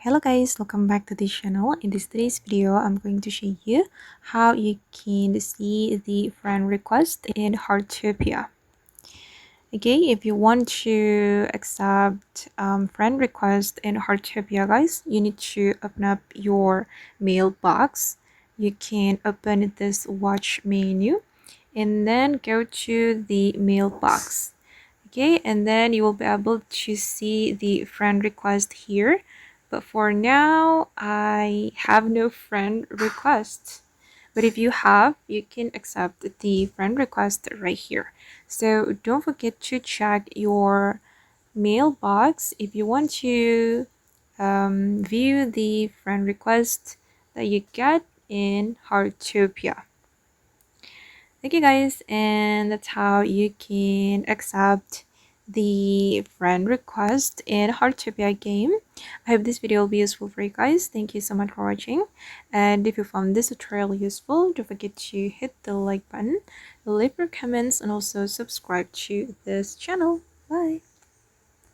Hello guys, welcome back to this channel. In today's video, I'm going to show you how you can see the friend request in Heartopia. Okay, if you want to accept friend request in Heartopia, guys, you need to open up your mailbox. You can open this watch menu and then go to the mailbox. Okay, and then you will be able to see the friend request here, but for now I have no friend request. But if you have, you can accept the friend request right here. So don't forget to check your mailbox if you want to view the friend request that you get in Heartopia. Okay guys, and that's how you can accept the friend request in Heartopia game. I hope this video will be useful for you guys. Thank you so much for watching, and if you found this tutorial useful, don't forget to hit the like button, leave your comments, and also subscribe to this channel. Bye.